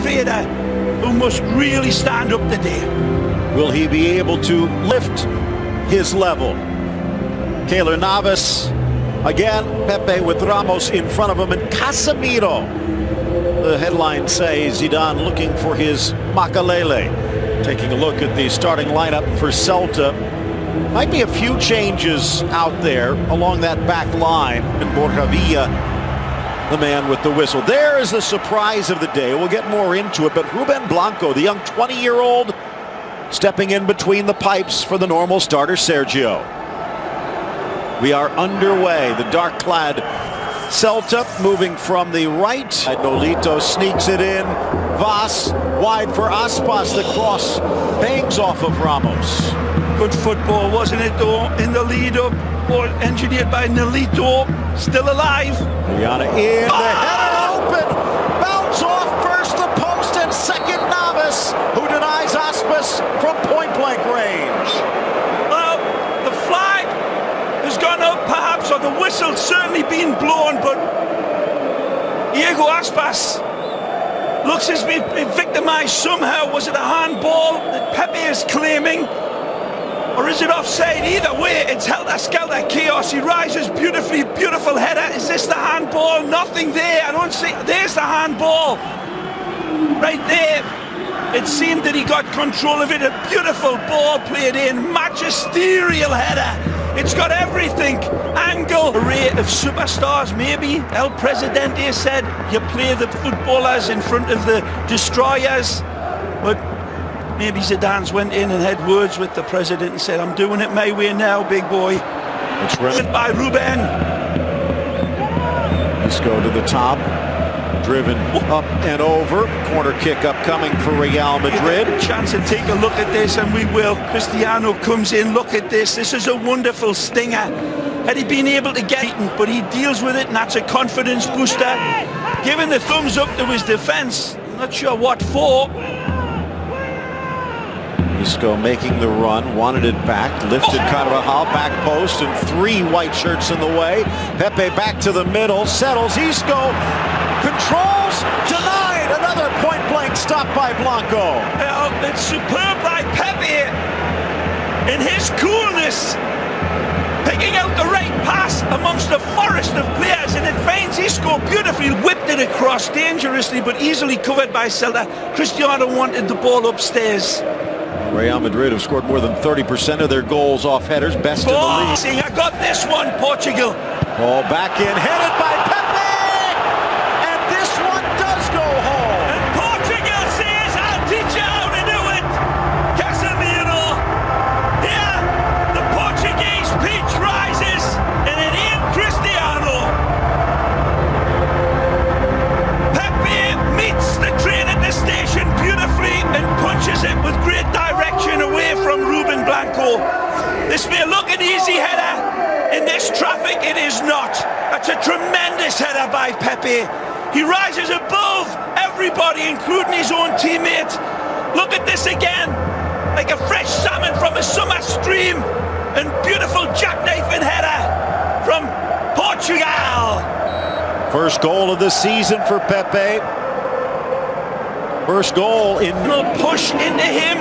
invader who must really stand up today. Will he be able to lift his level? Keylor Navas, again, Pepe with Ramos in front of him, and Casemiro. The headlines say Zidane looking for his Makalele. Taking a look at the starting lineup for Celta. Might be a few changes out there along that back line. And Borja Villa, the man with the whistle. There is the surprise of the day. We'll get more into it, but Ruben Blanco, the young 20-year-old, stepping in between the pipes for the normal starter Sergio. We are underway. The dark-clad Celta moving from the right. Nolito sneaks it in. Vaz wide for Aspas. The cross bangs off of Ramos. Good football, wasn't it, though, in the lead-up, or engineered by Nolito, still alive. Rihanna in, the header open, bounce off first the post and second Navas, who denies Aspas from point-blank range. Well, the flag has gone up, perhaps, or the whistle's certainly been blown, but Diego Aspas looks as if he's been victimised somehow. Was it a handball that Pepe is claiming? Or is it offside? Either way, it's helter-skelter chaos. He rises beautifully, beautiful header. Is this the handball? Nothing there. I don't see. There's the handball. Right there. It seemed that he got control of it. A beautiful ball played in. Magisterial header. It's got everything. Angle. Array of superstars, maybe. El Presidente said you play the footballers in front of the destroyers. But maybe Zidane's went in and had words with the president and said, I'm doing it my way now, big boy. It's run by Ruben. Isco to the top. Driven up and over. Corner kick upcoming for Real Madrid. Chance to take a look at this, and we will. Cristiano comes in. Look at this. This is a wonderful stinger. Had he been able to get it, but he deals with it, and that's a confidence booster. Giving the thumbs up to his defence. Not sure what for. Isco making the run, wanted it back, lifted Carvajal, back post, and three white shirts in the way. Pepe back to the middle, settles, Isco controls, denied, another point-blank stop by Blanco. It's superb by Pepe in his coolness, picking out the right pass amongst a forest of players, and it finds Isco beautifully, whipped it across dangerously but easily covered by Celta. Cristiano wanted the ball upstairs. Real Madrid have scored more than 30% of their goals off headers, best in the league. I got this one, Portugal. Ball back in, headed by Pepe, and this one does go home. And Portugal says, I'll teach you how to do it. Casemiro. Here, the Portuguese peach rises, and it ain't Cristiano. Pepe meets the train at the station beautifully and punches it with great direction away from Ruben Blanco. This may look an easy header. In this traffic, it is not. That's a tremendous header by Pepe. He rises above everybody, including his own teammate. Look at this again. Like a fresh salmon from a summer stream. And beautiful jackknifing header from Portugal. First goal of the season for Pepe. First goal in... push into him.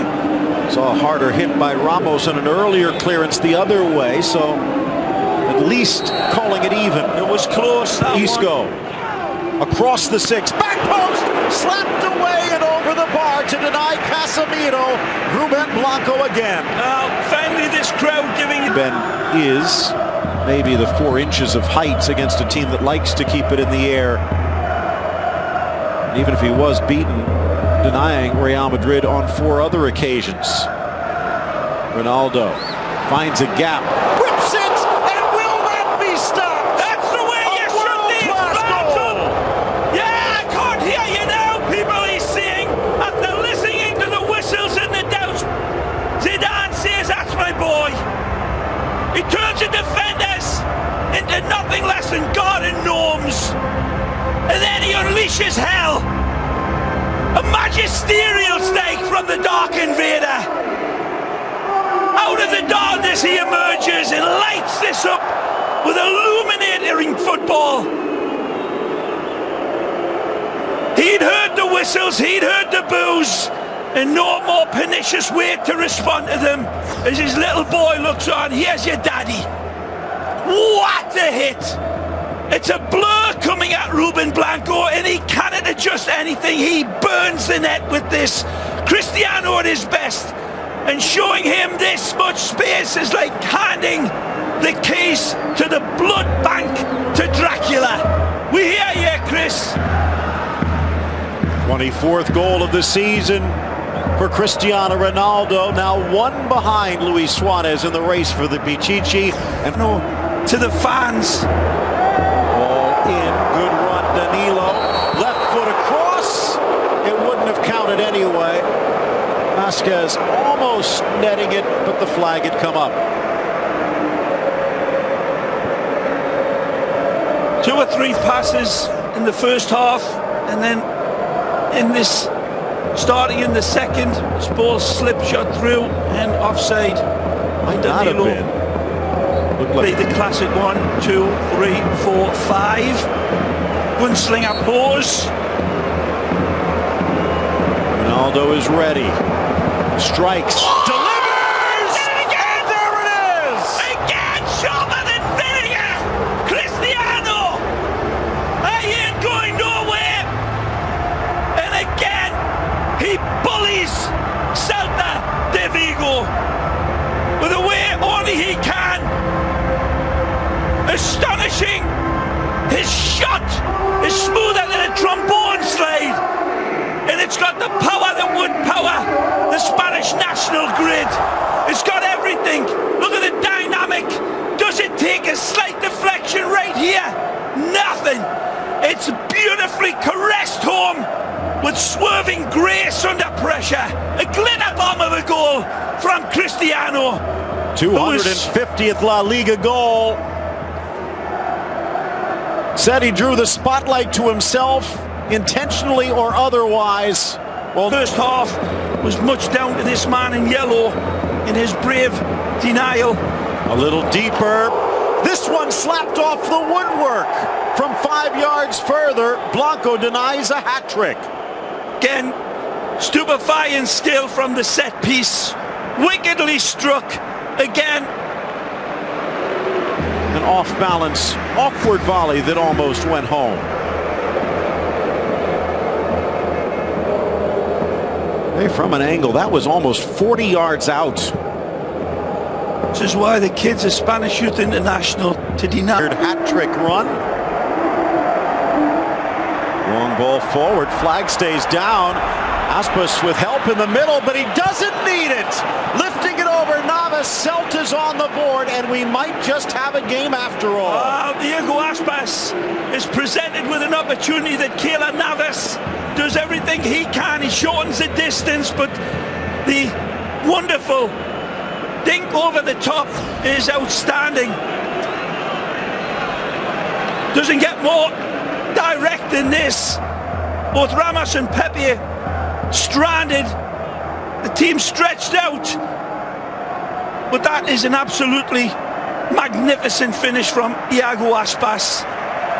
Saw a harder hit by Ramos and an earlier clearance the other way, so at least calling it even. It was close. Isco across the six, back post, slapped away and over the bar to deny Casemiro. Ruben Blanco again. Finally this crowd giving... Ben is maybe the 4 inches of height against a team that likes to keep it in the air. And even if he was beaten, denying Real Madrid on 4 other occasions. Ronaldo finds a gap, whips it, and will not be stopped. That's the way you shoot these battles. Yeah, I can't hear you now, people, he's saying, after listening to the whistles and the doubts. Zidane says, that's my boy. He turns the defenders into nothing less than garden gnomes. And then he unleashes hell. A magisterial stake from the Dark Invader. Out of the darkness he emerges and lights this up with illuminating football. He'd heard the the whistles, he'd heard the boos, and no more pernicious way to respond to them as his little boy looks on. Here's your daddy. What a hit! It's a blur coming at Ruben Blanco, and he cannot adjust anything. He burns the net with this. Cristiano at his best, and showing him this much space is like handing the keys to the blood bank to Dracula. We hear you, Chris. 24th goal of the season for Cristiano Ronaldo, now one behind Luis Suarez in the race for the Pichichi. And no, to the fans. Ball in, good run, Danilo. Left foot across. It wouldn't have counted anyway. Vasquez almost netting it, but the flag had come up. 2 or 3 passes in the first half, and then in this, starting in the second, this ball slipped shot through and offside. Might not have been. Played the classic 1, 2, 3, 4, 5. Gunslinger pause. Ronaldo is ready. Strikes. Delivers! And again! There it is! Again, sharper than vinegar! Cristiano! I ain't going nowhere! And again, he bullies Celta Vigo with a way only he can. Astonishing! His shot is smoother than a trombone slide. And it's got the power that would power the Spanish national grid. It's got everything. Look at the dynamic. Does it take a slight deflection right here? Nothing. It's beautifully caressed home with swerving grace under pressure. A glitter bomb of a goal from Cristiano. 250th La Liga goal. Said he drew the spotlight to himself, intentionally or otherwise. Well, first half was much down to this man in yellow in his brave denial. A little deeper. This one slapped off the woodwork from 5 yards further. Blanco denies a hat trick. Again, stupefying skill from the set piece. Wickedly struck again. An off-balance, awkward volley that almost went home. Hey, from an angle, that was almost 40 yards out. This is why the kids are Spanish Youth International to deny. Hat trick run. Long ball forward, flag stays down. Aspas with help in the middle, but he doesn't need it. Lifting it over Navas, Celta's on the board, and we might just have a game after all. Diego Aspas is presented with an opportunity that Keylor Navas does everything he can. He shortens the distance, but the wonderful dink over the top is outstanding. Doesn't get more direct than this. Both Ramos and Pepe stranded. The team stretched out. But that is an absolutely magnificent finish from Diego Aspas.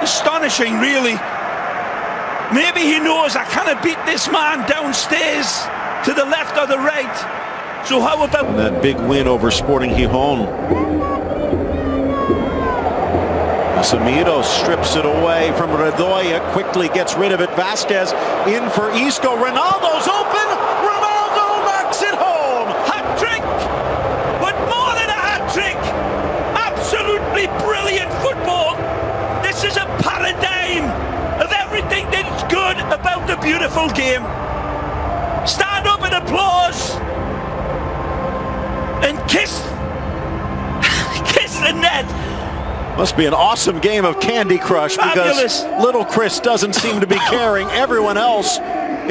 Astonishing, really. Maybe he knows I cannot beat this man downstairs to the left or the right. So how about that big win over Sporting Gijón? Casemiro strips it away from Redoya, quickly gets rid of it. Vasquez in for Isco. Ronaldo's open. Ronaldo knocks it home. Hat trick, but more than a hat trick. Absolutely brilliant football. This is a paradigm of everything that's good about the beautiful game. Stand up and applause and kiss the net. Must be an awesome game of Candy Crush. Fabulous. Because little Chris doesn't seem to be caring. Everyone else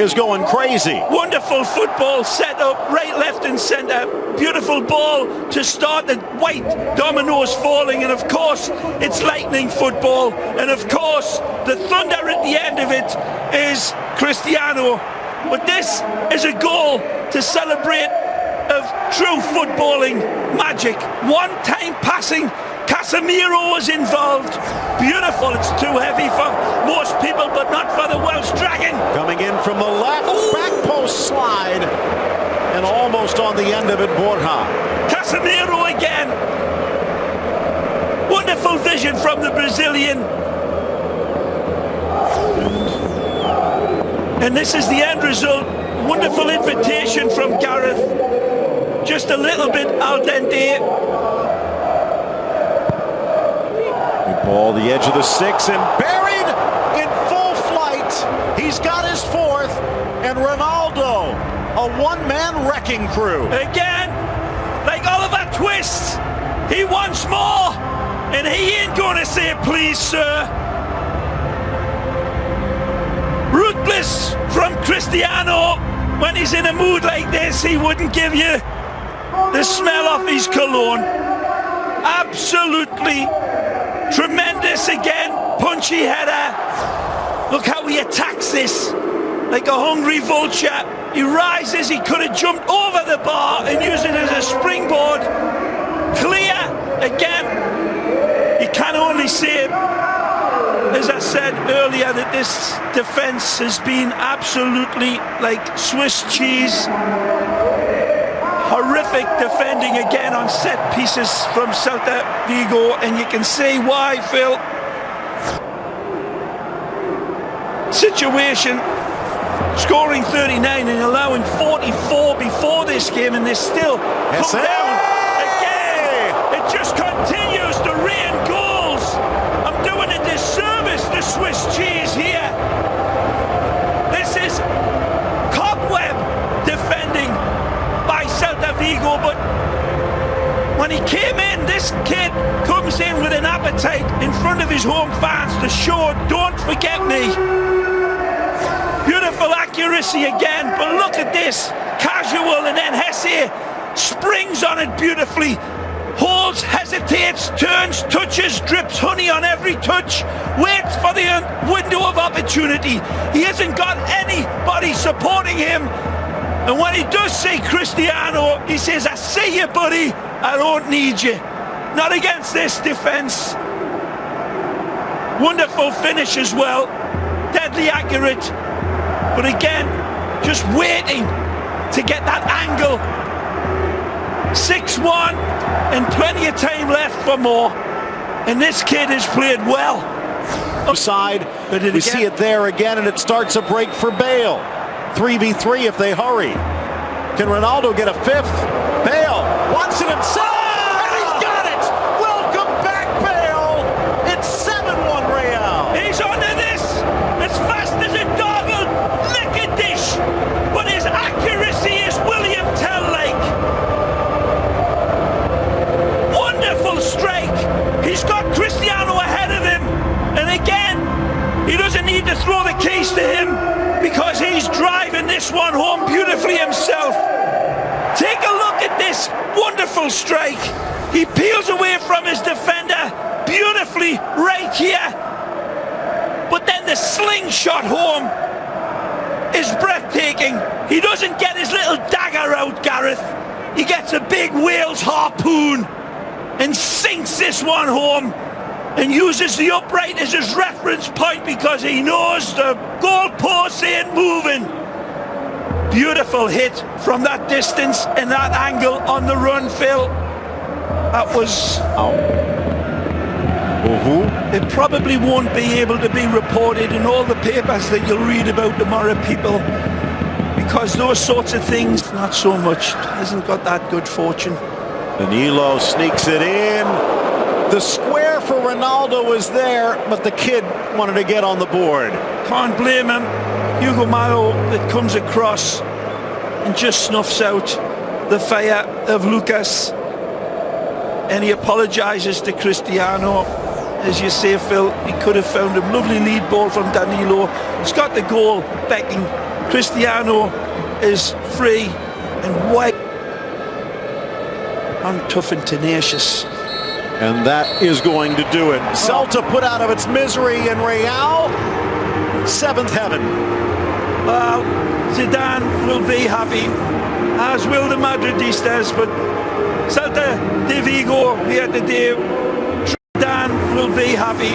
is going crazy. Wonderful football set up right, left and centre. Beautiful ball to start, the white dominoes falling, and of course it's lightning football, and of course the thunder at the end of it is Cristiano. But this is a goal to celebrate of true footballing magic. One time passing Casemiro was involved. Beautiful. It's too heavy for most people, but not for the Welsh Dragon. Coming in from the left, back post slide, and almost on the end of it, Borja. Casemiro again. Wonderful vision from the Brazilian. And this is the end result. Wonderful invitation from Gareth. Just a little bit al dente. Good ball, the edge of the 6, and buried in full flight. He's got his 4th, and Ronaldo, a one-man wrecking crew. Again, like Oliver Twist, he wants more, and he ain't gonna say please, sir. Ruthless from Cristiano. When he's in a mood like this, he wouldn't give you the smell of his cologne. Absolutely tremendous again. Punchy header. Look how he attacks this like a hungry vulture. He rises. He could have jumped over the bar and used it as a springboard. Clear again. You can only say, as I said earlier, that this defence has been absolutely like Swiss cheese. Horrific defending again on set pieces from Celta Vigo, and you can see why, Phil. Situation, scoring 39 and allowing 44 before this game, and they still come down again. It just continues to rain goals. I'm doing a disservice to Swiss cheese here. This is cobweb defending by Celta Vigo, but when he came in, this kid comes in with an appetite in front of his home fans to show, don't forget me. Beautiful accuracy again, but look at this. Casual, and then Jese springs on it beautifully. Holds, hesitates, turns, touches, drips honey on every touch, waits for the window of opportunity. He hasn't got anybody supporting him. And when he does see Cristiano, he says, I see you, buddy, I don't need you. Not against this defence. Wonderful finish as well. Deadly accurate. But again, just waiting to get that angle. 6-1 and plenty of time left for more. And this kid has played well. Side, we see it there again, and it starts a break for Bale. 3v3 if they hurry. Can Ronaldo get a 5th? Bale wants it himself, and he's got it! Welcome back, Bale! It's 7-1 Real. He's onto this as fast as a doggle. Lick a dish. But his accuracy is William Tell-like. Wonderful strike. He's got Cristiano ahead of him. And again, he doesn't need to throw the keys to him because he's driving this one home beautifully himself. Take a look at this wonderful strike. He peels away from his defender beautifully right here. But then the slingshot home is breathtaking. He doesn't get his little dagger out, Gareth. He gets a big whale's harpoon and sinks this one home and uses the upright as his reference point because he knows the goalpost ain't moving. Beautiful hit from that distance and that angle on the run, Phil. That was... It probably won't be able to be reported in all the papers that you'll read about tomorrow, people, because those sorts of things, not so much. Hasn't got that good fortune. Danilo sneaks it in. The square for Ronaldo was there, but the kid wanted to get on the board. Can't blame him. Hugo Malo that comes across and just snuffs out the fire of Lucas. And he apologises to Cristiano. As you say, Phil, he could have found a lovely lead ball from Danilo. He's got the goal backing. Cristiano is free and wide. And tough and tenacious. And that is going to do it. Celta put out of its misery in Real. 7th heaven. Well, Zidane will be happy, as will the Madridistas, but Celta de Vigo here today will be happy.